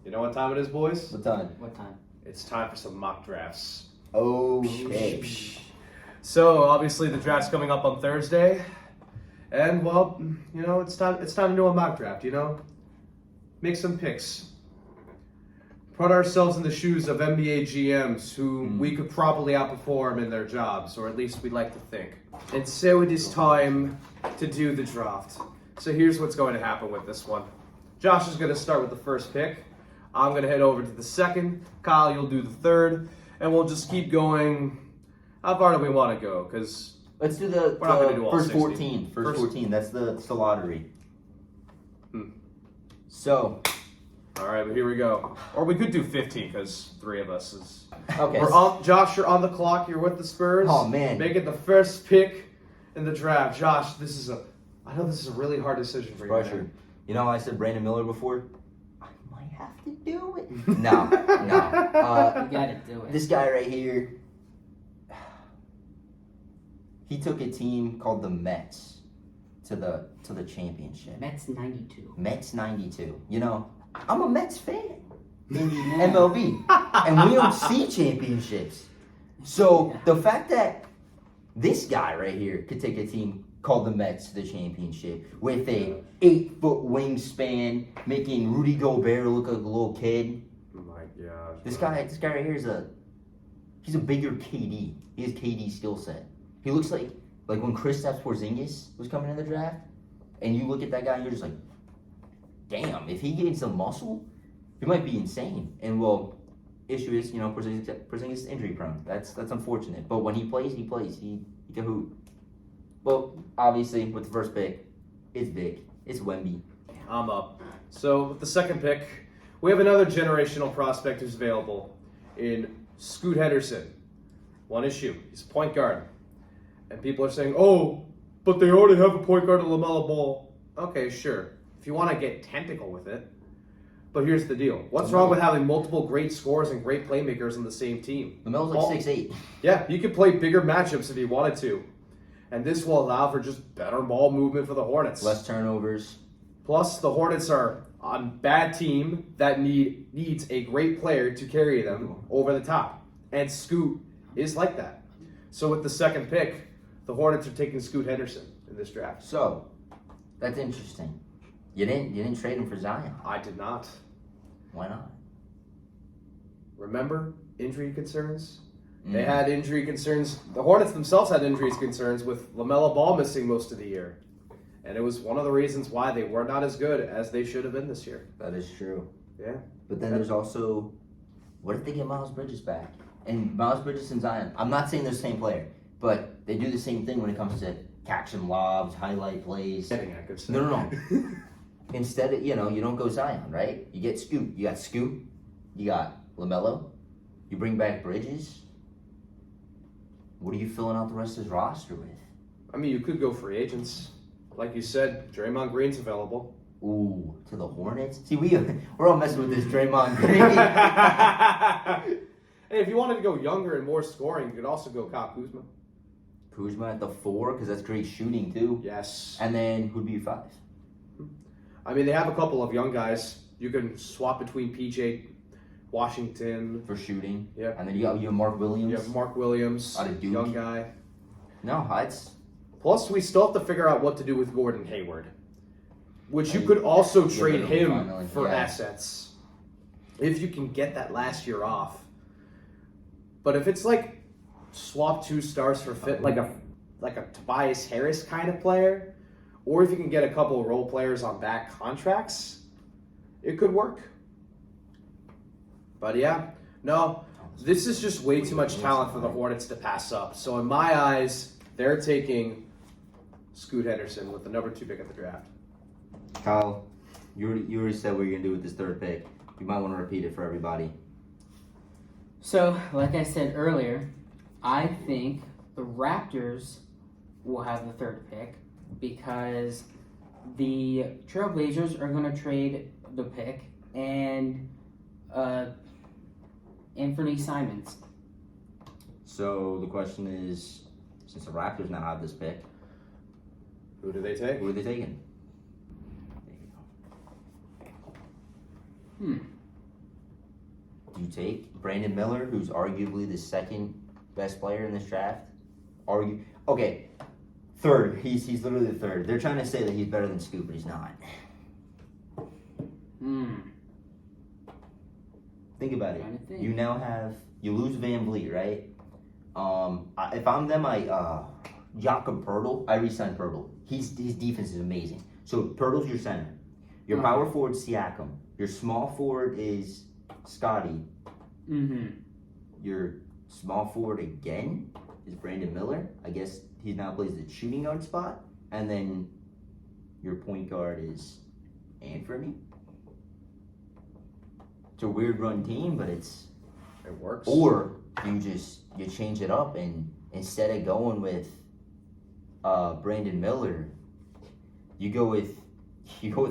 You know what time it is, boys? What time? What time? It's time for some mock drafts. Okay. So obviously the draft's coming up on Thursday, and well, you know it's time to do a mock draft. You know, make some picks. Put ourselves in the shoes of NBA GMs who we could probably outperform in their jobs, or at least we'd like to think. And so it is time to do the draft. So here's what's going to happen with this one. Josh is going to start with the first pick. I'm going to head over to the second. Kyle, you'll do the third. And we'll just keep going. How far do we want to go? Because Let's do the we're not going to do all first 60. 14. First 14. That's the lottery. Hmm. So, All right, but here we go. Or we could do 15 because 3 of us is... okay. Josh, you're on the clock. You're with the Spurs. Oh, man. Making the first pick in the draft. Josh, I know this is a really hard decision for you. Pressure. Man. You know, I said Brandon Miller before. I might have to do it. No. You gotta do it. This guy right here. He took a team called the Mets to the championship. Mets 92. Mets 92. You know, I'm a Mets fan in MLB, and we don't see championships. So the fact that this guy right here could take a team called the Mets to the championship with a 8-foot wingspan, making Rudy Gobert look like a little kid. Oh my gosh. This guy right here he's a bigger KD. He has KD skill set. He looks like when Kristaps Porzingis was coming in the draft, and you look at that guy and you're just like, damn, if he gains some muscle, he might be insane. And well, issue is, you know, Porzingis is injury prone. That's unfortunate. But when he plays, he can hoop. Well, obviously with the first pick, it's Vic. It's Wemby. I'm up. So with the second pick, we have another generational prospect who's available in Scoot Henderson. One issue, he's a point guard. And people are saying, oh, but they already have a point guard in LaMelo Ball. Okay, sure. If you want to get technical with it. But here's the deal. What's wrong with having multiple great scorers and great playmakers on the same team? LaMelo's like 6'8". Yeah, you could play bigger matchups if you wanted to. And this will allow for just better ball movement for the Hornets. Less turnovers. Plus, the Hornets are a bad team that needs a great player to carry them over the top. And Scoot is like that. So with the second pick, the Hornets are taking Scoot Henderson in this draft. So, that's interesting. You didn't trade him for Zion. I did not. Why not? Remember injury concerns? They had injury concerns. The Hornets themselves had injury concerns with LaMelo Ball missing most of the year. And it was one of the reasons why they were not as good as they should have been this year. That is true. Yeah. But then there's also, what if they get Miles Bridges back? And Miles Bridges and Zion, I'm not saying they're the same player, but they do the same thing when it comes to catching lobs, highlight plays. No. Instead of, you don't go Zion, right? You get Scoot. You got Scoot. You got LaMelo. You bring back Bridges. What are you filling out the rest of his roster with? I mean, you could go free agents. Like you said, Draymond Green's available. Ooh, to the Hornets? See, we're all messing with this Draymond Green. Hey, if you wanted to go younger and more scoring, you could also go Kyle Kuzma. Kuzma at the 4, because that's great shooting, too. Yes. And then, who'd be 5? I mean, they have a couple of young guys. You can swap between PJ Washington. For shooting. Yeah. And then you have Mark Williams. You have Mark Williams, Out of Duke. young guy. No, it's... Plus, we still have to figure out what to do with Gordon Hayward. Which you could also trade him finally, for yeah. assets. If you can get that last year off. But if it's like swap 2 stars for fit, like a Tobias Harris kind of player, or if you can get a couple of role players on back contracts, it could work. But yeah, no, this is just way too much talent for the Hornets to pass up. So in my eyes, they're taking Scoot Henderson with the number 2 pick of the draft. Kyle, you already said what you're going to do with this third pick. You might want to repeat it for everybody. So, like I said earlier, I think the Raptors will have the third pick because the Trailblazers are going to trade the pick and Anthony Simons. So the question is, since the Raptors now have this pick, Who do they take? who are they taking? do you take Brandon Miller, who's arguably the second best player in this draft? Okay, third. He's literally the third. They're trying to say that he's better than Scoop, but he's not. Think about it. You now you lose Van Vliet, right? If I'm them, Jakob Pertl, I re-sign Pertl. His defense is amazing. So Pertl's your center. Your power forward Siakam. Your small forward is Scotty. Your small forward again is Brandon Miller. I guess he now plays the shooting guard spot. And then your point guard is Anthony. It's a weird run team, but it works. Or you change it up and instead of going with Brandon Miller, you go with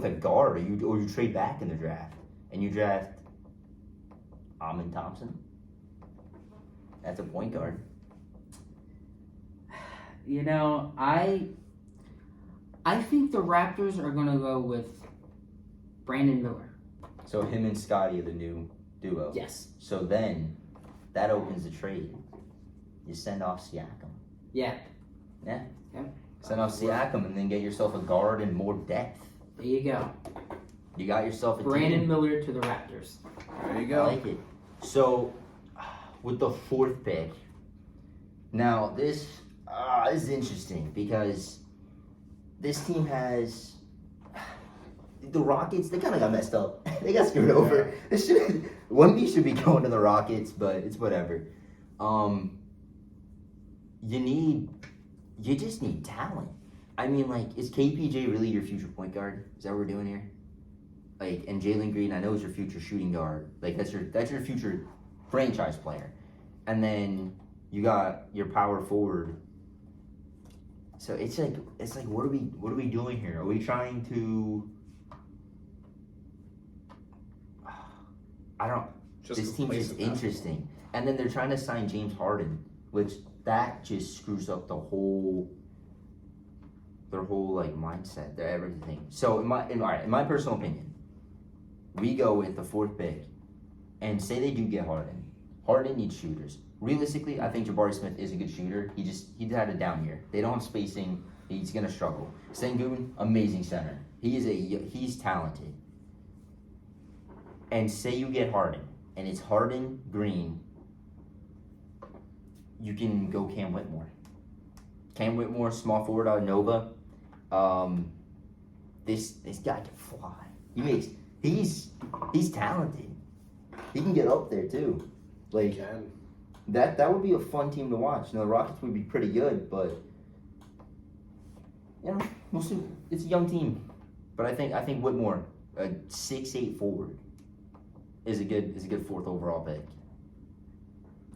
a guard, or you trade back in the draft and you draft Amin Thompson. That's a point guard. You know, I think the Raptors are gonna go with Brandon Miller. So him and Scotty are the new duo. Yes. So then that opens the trade. You send off Siakam. Yeah. Send off Siakam and then get yourself a guard and more depth. There you go. You got yourself a Brandon team. Miller to the Raptors. There you I go. like it. So with the fourth pick, now this is interesting because this team has the Rockets. They kind of got messed up. They got screwed over. Wemby should be going to the Rockets, but it's whatever. You just need talent. I mean, like, is KPJ really your future point guard? Is that what we're doing here? Like, and Jalen Green, I know is your future shooting guard. Like, that's your future franchise player. And then you got your power forward. So it's like what are we doing here? Are we trying to? I don't. This team's just interesting. And then they're trying to sign James Harden, which that just screws up their whole like mindset, their everything. So in my personal opinion, we go with the fourth pick, and say they do get Harden. Harden needs shooters. Realistically, I think Jabari Smith is a good shooter. He had a down year. They don't have spacing. He's gonna struggle. Sengun, amazing center. He's talented. And say you get Harden, and it's Harden, Green. You can go Cam Whitmore. Cam Whitmore, small forward out of Nova. This guy can fly. He's talented. He can get up there too. Like that would be a fun team to watch. Now the Rockets would be pretty good, but we'll see. It's a young team, but I think Whitmore, a 6'8" forward, is a good fourth overall pick.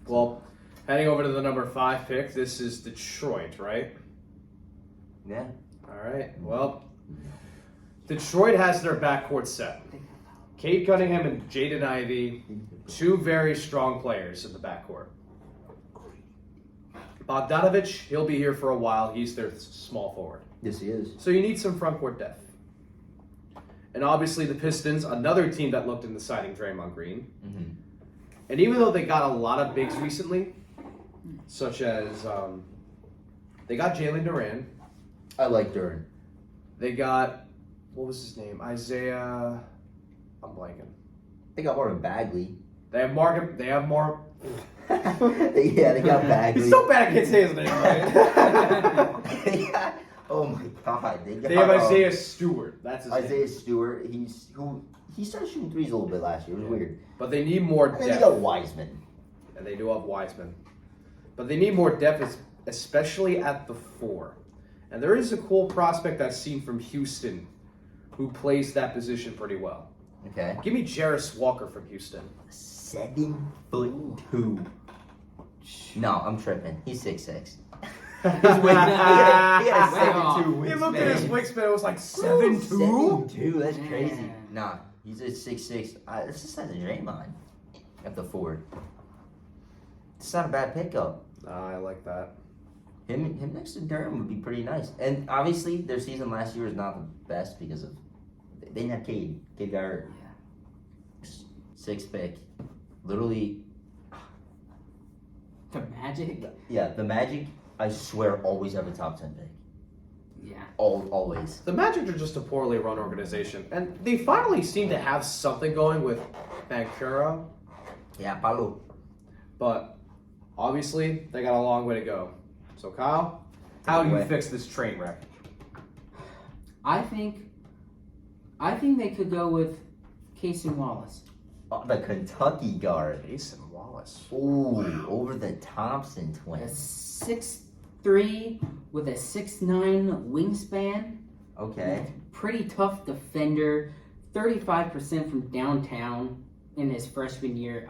Well, heading over to the number 5 pick, this is Detroit, right? Yeah. All right. Well, Detroit has their backcourt set. Cade Cunningham and Jaden Ivey, two very strong players in the backcourt. Bogdanovich, he'll be here for a while. He's their small forward. Yes, he is. So you need some frontcourt depth. And obviously the Pistons, another team that looked into signing Draymond Green. Mm-hmm. And even though they got a lot of bigs recently, such as they got Jalen Duran. I like Duran. They got, what was his name? Isaiah. I'm blanking. They got Marvin Bagley. They have Mark. They got Bagley. It's so bad I can't say his name right. Oh my God. They have Isaiah Stewart. That's his Isaiah name. Stewart. He started shooting threes a little bit last year. It was weird. But they need more And depth. then they got Wiseman. And they do have Wiseman. But they need more depth, especially at the 4. And there is a cool prospect I've seen from Houston who plays that position pretty well. Okay. Give me Jarris Walker from Houston. 7'2". No, I'm tripping. He's 6'6". He He had a 7'2" wingspan. looked at his wingspan, it was like 7'2". 7'2", that's crazy. Nah, he's a 6'6". It's the size of Draymond at the 4. It's not a bad pickup. I like that. Him next to Durham would be pretty nice. And obviously, their season last year was not the best because of they didn't have Cade. Cade got hurt. 6th pick. Literally, The Magic? yeah, the Magic, I swear, always have a top 10 pick. Yeah. Always. The Magic are just a poorly run organization, and they finally seem to have something going with Bancura, Yeah, Paulo. but obviously they got a long way to go. So Kyle, how do you Way. fix this train wreck? I think they could go with Casey Wallace. Oh, the Kentucky guard. Mason Wallace. Ooh, over the Thompson A twins. 6'3" with a 6'9" wingspan. Okay. Pretty tough defender. 35% from downtown in his freshman year.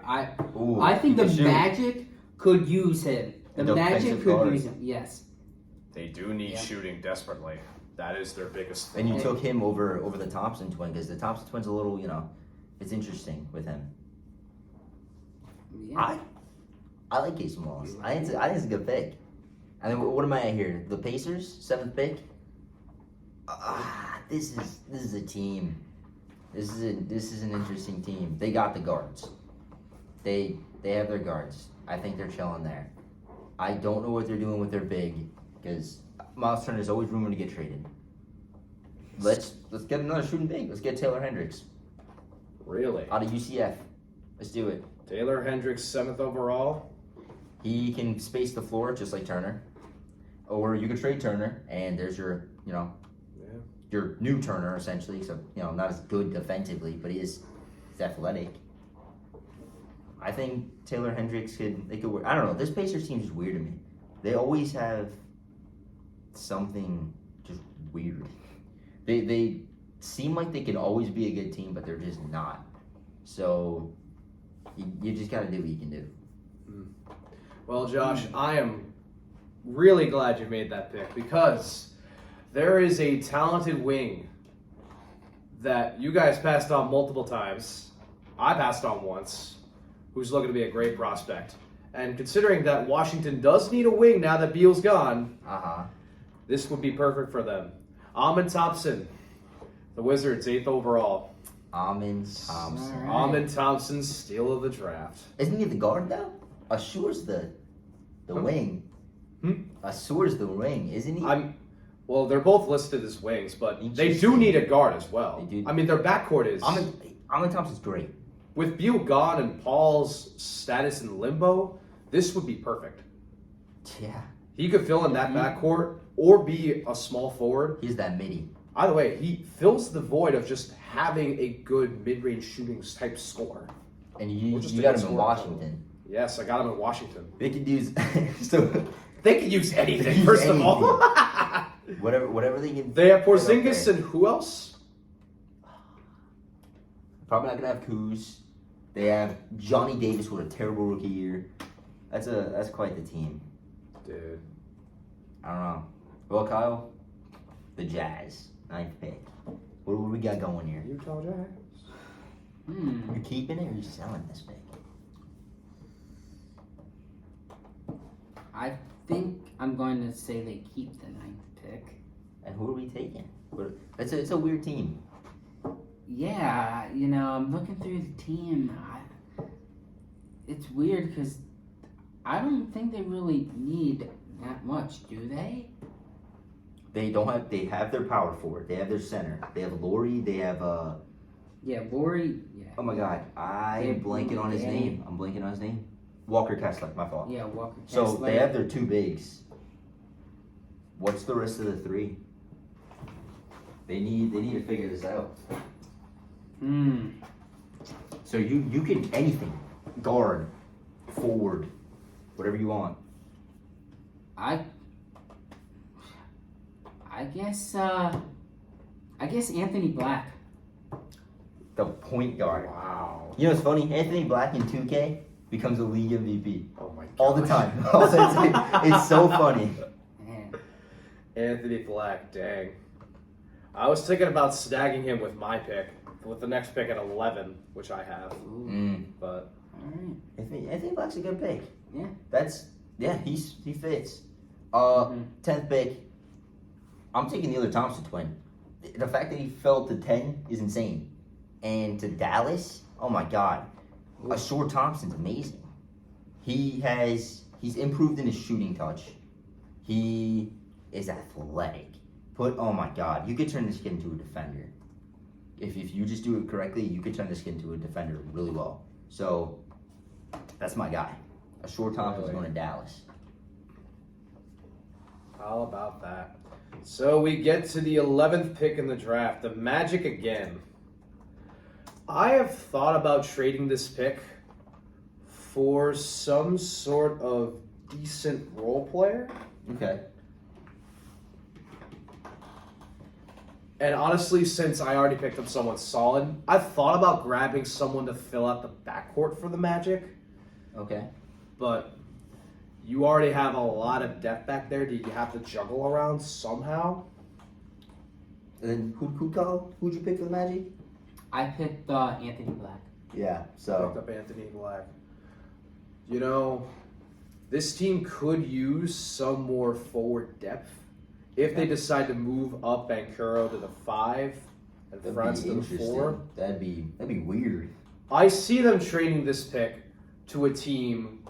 Ooh, I think he the can shoot. Magic could use him. The A Magic defensive could guard. use him. Yes. They do need Yeah. shooting desperately. That is their biggest And thing. you took him over the Thompson twin because the Thompson twin's a little, it's interesting with him. Yeah. I like Casey Wallace. You I like think it's a good pick. And then what am I at here? The Pacers, 7th pick. This is a team. This is an interesting team. They got the guards. They have their guards. I think they're chilling there. I don't know what they're doing with their big because Miles Turner is always rumored to get traded. Let's get another shooting big. Let's get Taylor Hendricks Really? out of UCF. Let's do it. Taylor Hendricks, 7th overall. He can space the floor just like Turner. Or you could trade Turner and there's your, your new Turner essentially, except, not as good defensively, but he's athletic. I think Taylor Hendricks could work. I don't know. This Pacers team is weird to me. They always have something just weird. They seem like they can always be a good team, but they're just not. So you just gotta do what you can do. Well, Josh, I am really glad you made that pick because there is a talented wing that you guys passed on multiple times. I passed on once, who's looking to be a great prospect. And considering that Washington does need a wing now that Beal's gone, this would be perfect for them. Amon Thompson, the Wizards, 8th overall. Amon Thompson. All right. Amon Thompson, steal of the draft. Isn't he the guard though? Assure's the wing. Assure's the wing, isn't he? Well, they're both listed as wings, but they do Interesting. need a guard as well. They do. I mean, their backcourt is... Amon Thompson's great. With Beal gone and Paul's status in limbo, this would be perfect. Yeah. He could fill in that backcourt or be a small forward. He's that midi. Either way, he fills the void of just having a good mid-range shooting type scorer. And you Or just got a him good in scorer. Washington. Yes, I got him in Washington. They could use so They could use anything, Use first of all. whatever they can. They have get up Porzingis there. and who else? Probably not gonna have Kuz. They have Johnny Davis with a terrible rookie year. That's quite the team. Dude. I don't know. Well, Kyle, the Jazz, 9th pick. What do we got going here? Utah Jazz. You keeping it or you selling this pick? I think I'm going to say they keep the 9th pick. And who are we taking? It's a weird team. Yeah, I'm looking through the team. It's weird because I don't think they really need that much, do they? They have their power forward. They have their center. They have Laurie. They have Yeah, Lori. Yeah. oh my God, I'm blanking on his name. I'm blanking on his name. Walker Kessler, my fault. Yeah, Walker. So Kessler. they have their two bigs. What's the rest of the three? They need to figure this out. So you can anything, guard, forward, whatever you want. I guess Anthony Black. The point guard. Wow. You know what's funny? Anthony Black in 2K becomes a league MVP Oh my god. all the time. It's so funny. Man. Anthony Black, dang. I was thinking about snagging him with my pick, with the next pick at 11, which I have. Ooh. But All right. Anthony Black's a good pick. Yeah. He fits. Mhm. 10th pick. I'm taking the other Thompson twin. The fact that he fell to 10 is insane. And to Dallas, oh my God. Shore Thompson's amazing. He's improved in his shooting touch. He is athletic. Oh my God, you could turn this kid into a defender. If you just do it correctly, you could turn this kid into a defender really well. So that's my guy. Shore Thompson's going to Dallas. How about that? So we get to the 11th pick in the draft, the Magic again. I have thought about trading this pick for some sort of decent role player. Okay. And honestly, since I already picked up someone solid, I thought about grabbing someone to fill out the backcourt for the Magic. Okay. But you already have a lot of depth back there. Do you have to juggle around somehow? And then who'd you pick for the Magic? I picked Anthony Black. Yeah. Picked So up Anthony Black. You know, this team could use some more forward depth if they decide to move up Bankero to the 5 and that'd Franz be to the interesting. 4. That'd be weird. I see them trading this pick to a team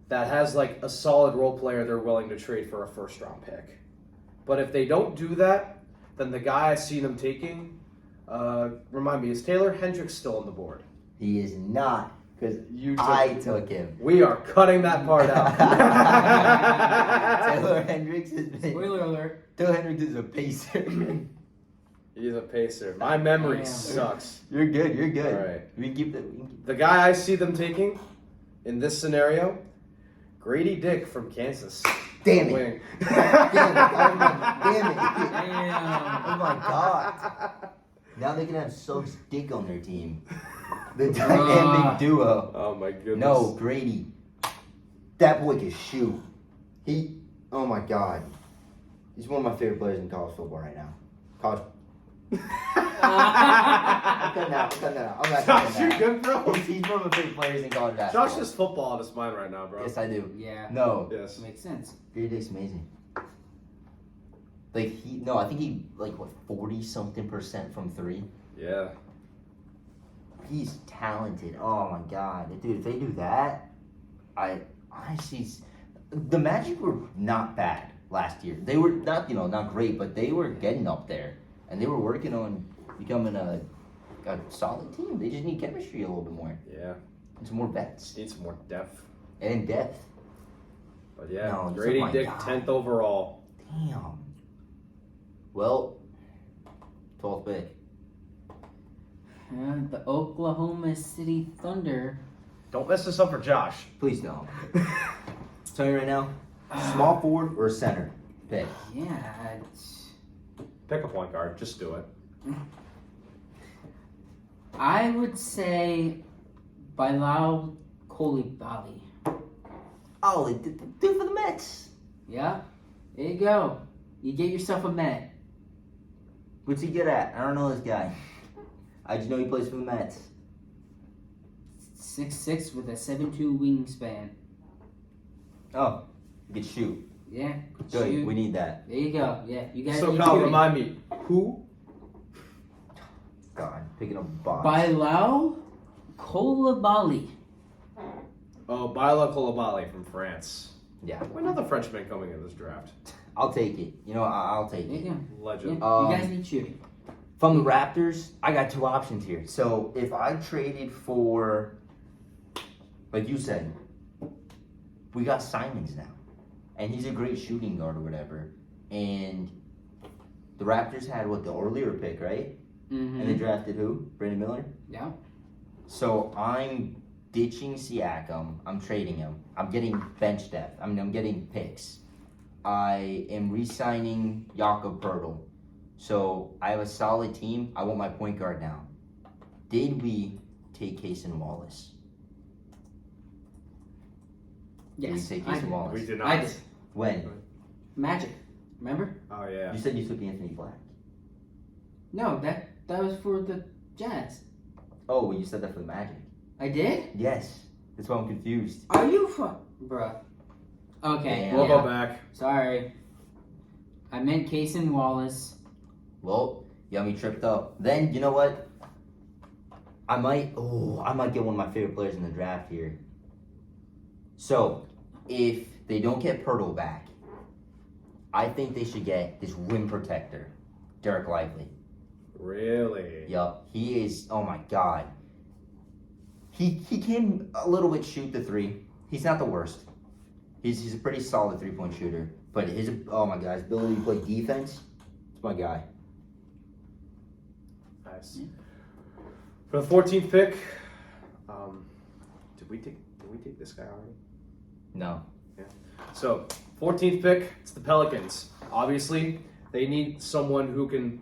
that has like a solid role player they're willing to trade for a first round pick. But if they don't do that, then the guy I see them taking, remind me, is Taylor Hendricks still on the board? He is not, because You I took him. We are cutting that part out. Taylor Hendricks is Spoiler alert. Taylor Hendricks is a pacer. He's a pacer. My memory Damn. sucks. You're good. You're good. All right. We can keep that. The guy I see them taking in this scenario, Grady Dick from Kansas. Damn it. Wing. Damn it. Damn. Oh my God. Now they can have Suggs Dick on their team. The Ah. dynamic duo. Oh my goodness. No, Grady. That boy can shoot. Oh my God. He's one of my favorite players in college football right now. I'm cutting that out. I'm not Josh, cutting you're that. good, bro. He's one of my favorite players in college basketball. Josh has football on his mind right now, bro. Yes, I do. Yeah. No. Yes. Makes sense. Grady Dick's amazing. I think he 40-something% from 3. Yeah. He's talented. Oh my God, dude! If they do that, I see. The Magic were not bad last year. They were not great, but they were getting up there, and they were working on becoming a solid team. They just need chemistry a little bit more Yeah. and some more vets Need some more depth. and depth. But yeah, No, he's Grady my Dick, guy. 10th overall. Damn. Well, 12th pick. The Oklahoma City Thunder. Don't mess this up for Josh. Please don't. Tell you right now, small forward or center pick. Yeah. Pick a point guard. Just do it. I would say Bilal Coulibaly. Oh, dude for the Mets. Yeah. There you go. You get yourself a Met. What's he good at? I don't know this guy. I just know he plays for the Mets. 6'6" with a 7'2" wingspan. Oh, he can shoot. Yeah. Good. Shoot. We need that. There you go. Yeah. You guys So, need Kyle, shooting. remind me, who? God, picking up box. Bilal Coulibaly. Oh, Bila Koulibaly from France. Yeah, Another Frenchman coming in this draft. I'll take it. You know, I'll take There you it. go. Legend. Yeah. You guys need shooting. From the Raptors, I got 2 options here. So if I traded for, like you said, we got Simons now, and he's a great shooting guard or whatever. And the Raptors had the earlier pick, right? Mm-hmm. And they drafted who? Brandon Miller. Yeah. So I'm ditching Siakam. I'm trading him. I'm getting bench depth. I'm getting picks. I am re-signing Jakob Poeltl. So I have a solid team. I want my point guard now. Did we take Cason Wallace? Yes. Did we take I Cason did. Wallace? We did not. I did. When? Magic. Remember? Oh, yeah. You said you took Anthony Black. No, that was for the Jazz. Oh, well, you said that for the Magic. I did? Yes. That's why I'm confused. Are you bruh? Okay. Damn. We'll yeah. go back. Sorry. I meant Cason Wallace. Well, you got me tripped up. Then, you know what? I might get one of my favorite players in the draft here. So, if they don't get Pirtle back, I think they should get this rim protector, Derek Lively. Really? Yup, he is. Oh my God, he can a little bit shoot the three. He's not the worst. He's a pretty solid 3-point shooter. But his ability to play defense, it's my guy. Nice. For the 14th pick, did we take this guy already? No. So, 14th pick, it's the Pelicans. Obviously, they need someone who can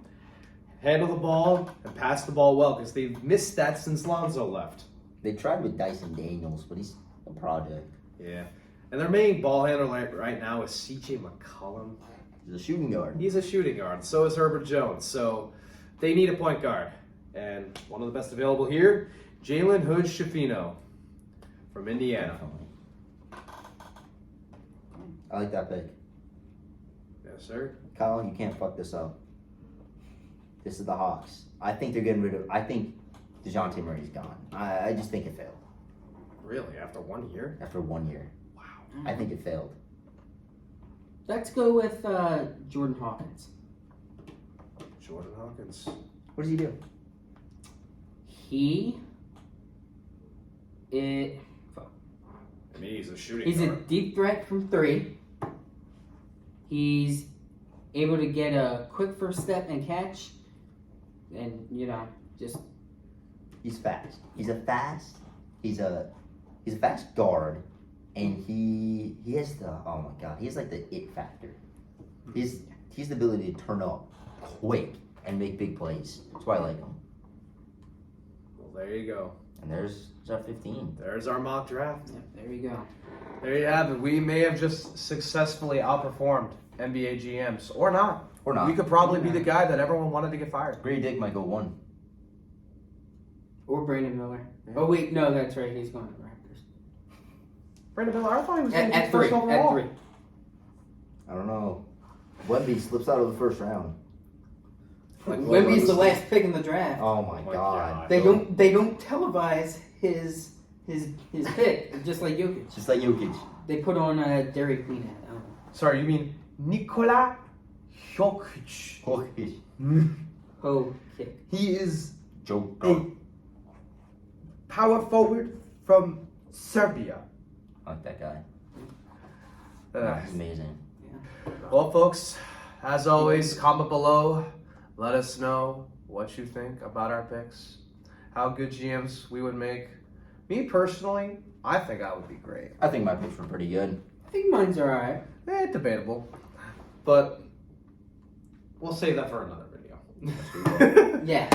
handle the ball and pass the ball well because they've missed that since Lonzo left. They tried with Dyson Daniels, but he's a project. Yeah. And their main ball handler right now is CJ McCollum. He's a shooting guard. He's a shooting guard. So is Herbert Jones. So they need a point guard. And one of the best available here, Jalen Hood-Schifino from Indiana. I like that pick. Yes, sir. Colin, you can't fuck this up. This is the Hawks. I think they're getting rid of. I think DeJounte Murray's gone. I just think it failed. Really? After 1 year? After 1 year. Wow. I think it failed. Let's go with Jordan Hawkins. Jordan Hawkins. What does he do? I mean, he's a shooting He's a guard. deep threat from 3. He's able to get a quick first step and catch, and just He's fast. He's a fast guard, and he has the he has like the it factor. He's the ability to turn up quick and make big plays. That's why I like him. Well, there you go. And there's our 15. There's our mock draft. yep, there you go. There you have it. We may have just successfully outperformed NBA GMs, or not. Or not. We could probably be the guy that everyone wanted to get fired. Grady Dick might go 1. Or Brandon Miller. Yeah. Oh wait, no, that's right. He's going to the Raptors. Brandon Miller, I thought he was going to At get 3. first overall. At 3. I don't know. Wemby slips out of the first round. Like Wemby's the what? last pick in the draft. Oh my my God. God. They don't televise his pick, just like Jokic. Just like Jokic. They put on Dairy Queen ad. I don't know. Sorry, you mean Nikola Jokic. Jokic. Oh, kick. He is Joke. a power forward from Serbia. I like that guy. Uh, He's amazing. well, folks, as always, comment below. Let us know what you think about our picks, how good GMs we would make. Me personally, I think I would be great. I think my picks were pretty good. I think mine's alright. Debatable. But we'll save that for another video. Yeah.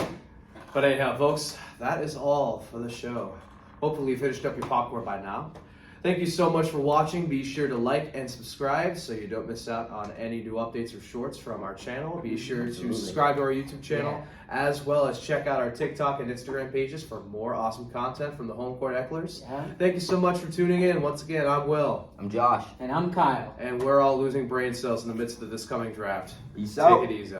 But anyhow, folks, that is all for the show. Hopefully you finished up your popcorn by now. Thank you so much for watching. Be sure to like and subscribe so you don't miss out on any new updates or shorts from our channel. Be sure to subscribe to our YouTube channel, as well as check out our TikTok and Instagram pages for more awesome content from the Home Court Hecklers. Yeah. Thank you so much for tuning in. Once again, I'm Will, I'm Josh. And I'm Kyle. and we're all losing brain cells in the midst of this coming draft. Peace Take out. it easy.